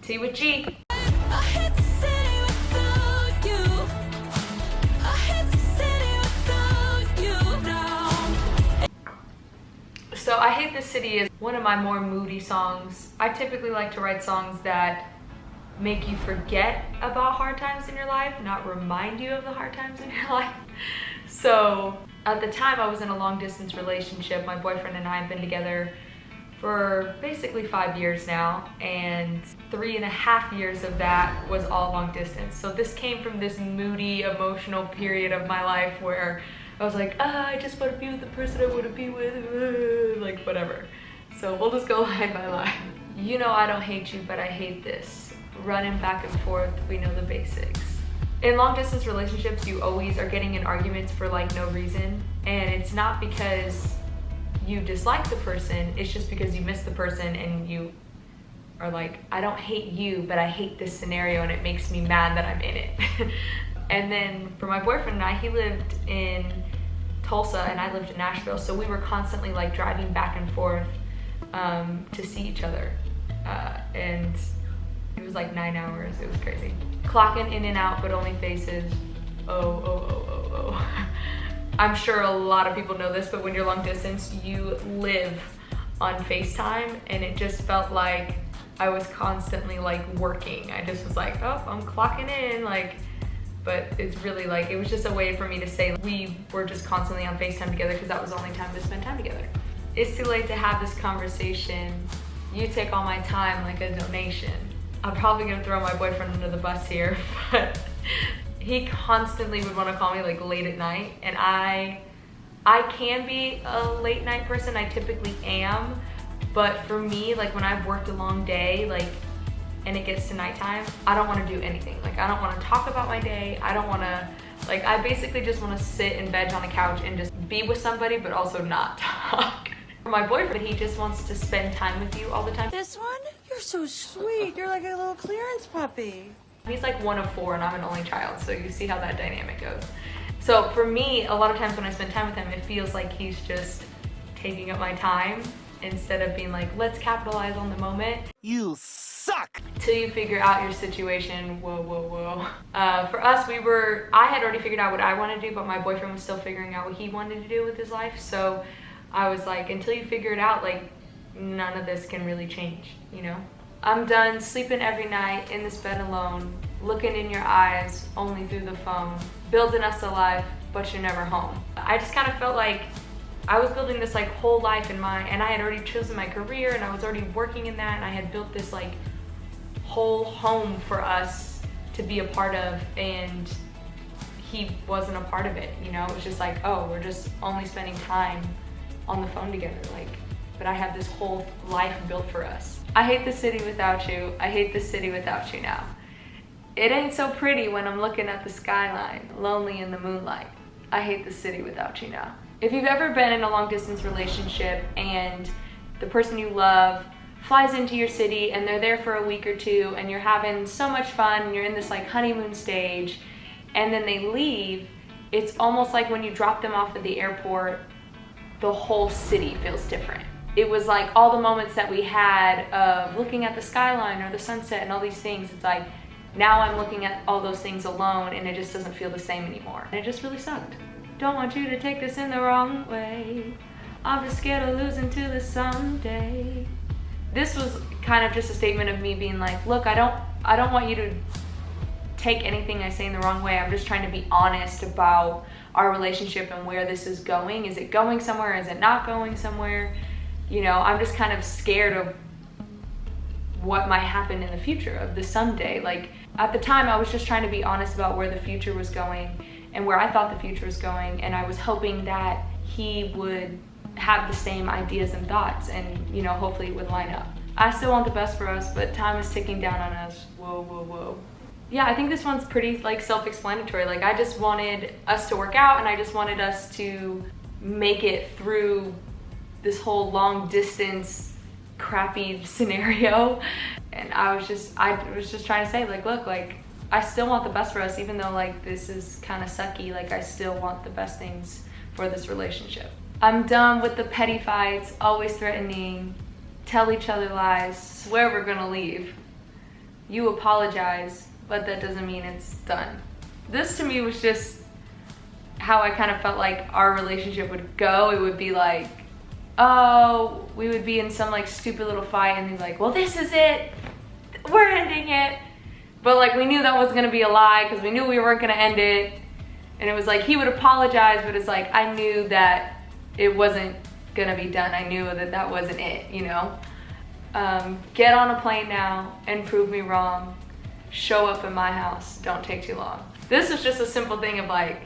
T with G. So I Hate This City is one of my more moody songs. I typically like to write songs that make you forget about hard times in your life, not remind you of the hard times in your life. So at the time I was in a long distance relationship. My boyfriend and I have been together for basically 5 years now, and 3.5 years of that was all long distance. So this came from this moody, emotional period of my life where I was like, I just want to be with the person I want to be with, like whatever. So we'll just go line by line. You know I don't hate you, but I hate this. Running back and forth, we know the basics. In long distance relationships, you always are getting in arguments for like no reason. And it's not because you dislike the person, it's just because you miss the person and you are like, I don't hate you, but I hate this scenario and it makes me mad that I'm in it. And then for my boyfriend and I, he lived in Tulsa and I lived in Nashville, so we were constantly like driving back and forth to see each other. And it was like 9 hours, it was crazy. Clocking in and out, but only faces. Oh. I'm sure a lot of people know this, but when you're long distance, you live on FaceTime, and it just felt like I was constantly like working. I just was like, oh, I'm clocking in, like, but it's really like, it was just a way for me to say we were just constantly on FaceTime together because that was the only time to spend time together. It's too late to have this conversation. You take all my time like a donation. I'm probably gonna throw my boyfriend under the bus here, but he constantly would want to call me like late at night, and I can be a late night person, I typically am, but for me, like when I've worked a long day, like, and it gets to nighttime, I don't want to do anything. Like I don't want to talk about my day, I don't want to, like I basically just want to sit and veg on the couch and just be with somebody, but also not talk. For my boyfriend, he just wants to spend time with you all the time. This one? You're so sweet. You're like a little clearance puppy. He's like 1 of 4 and I'm an only child, so you see how that dynamic goes. So for me, a lot of times when I spend time with him, it feels like he's just taking up my time instead of being like, let's capitalize on the moment. You suck! Till you figure out your situation, whoa. For us, I had already figured out what I wanted to do, but my boyfriend was still figuring out what he wanted to do with his life. So I was like, until you figure it out, like, none of this can really change, you know? I'm done sleeping every night in this bed alone, looking in your eyes only through the phone, building us a life, but you're never home. I just kind of felt like I was building this like whole life and I had already chosen my career and I was already working in that, and I had built this like whole home for us to be a part of, and he wasn't a part of it, you know? It was just like, oh, we're just only spending time on the phone together, like, but I have this whole life built for us. I hate the city without you. I hate the city without you now. It ain't so pretty when I'm looking at the skyline, lonely in the moonlight. I hate the city without you now. If you've ever been in a long distance relationship and the person you love flies into your city and they're there for a week or two and you're having so much fun and you're in this like honeymoon stage, and then they leave, it's almost like when you drop them off at the airport, the whole city feels different. It was like all the moments that we had of looking at the skyline or the sunset and all these things, it's like now I'm looking at all those things alone and it just doesn't feel the same anymore. And it just really sucked. Don't want you to take this in the wrong way. I'm just scared of losing to this someday. This was kind of just a statement of me being like, look, I don't want you to take anything I say in the wrong way. I'm just trying to be honest about our relationship and where this is going. Is it going somewhere? Is it not going somewhere? You know, I'm just kind of scared of what might happen in the future, of the someday. Like at the time, I was just trying to be honest about where the future was going and where I thought the future was going. And I was hoping that he would have the same ideas and thoughts, and, you know, hopefully it would line up. I still want the best for us, but time is ticking down on us. Whoa. Yeah, I think this one's pretty like self-explanatory. Like I just wanted us to work out and I just wanted us to make it through this whole long distance crappy scenario. And I was just trying to say, like, look, like I still want the best for us, even though like this is kind of sucky. Like I still want the best things for this relationship. I'm done with the petty fights, always threatening, tell each other lies, swear we're gonna leave. you apologize, but that doesn't mean it's done. This to me was just how I kind of felt like our relationship would go. It would be like, oh, we would be in some like stupid little fight and he's like, well, this is it, we're ending it. But like we knew that was gonna be a lie because we knew we weren't gonna end it. And it was like he would apologize, but it's like I knew that it wasn't gonna be done. I knew that that wasn't it, you know? Get on a plane now and prove me wrong. Show up at my house, don't take too long. This was just a simple thing of like,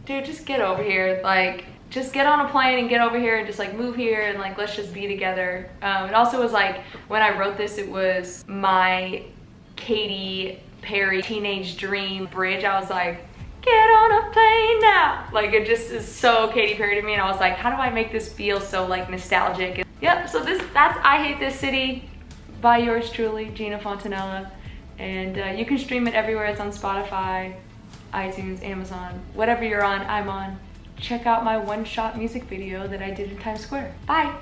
dude, just get over here. Like, just get on a plane and get over here and just like move here and like, let's just be together. It also was like, when I wrote this, it was my Katy Perry teenage dream bridge. I was like, get on a plane now. Like, it just is so Katy Perry to me. And I was like, how do I make this feel so like nostalgic? And, yep, so that's I Hate This City by yours truly, Geena Fontanella. And you can stream it everywhere. It's on Spotify, iTunes, Amazon, whatever you're on, I'm on. Check out my one-shot music video that I did in Times Square. Bye.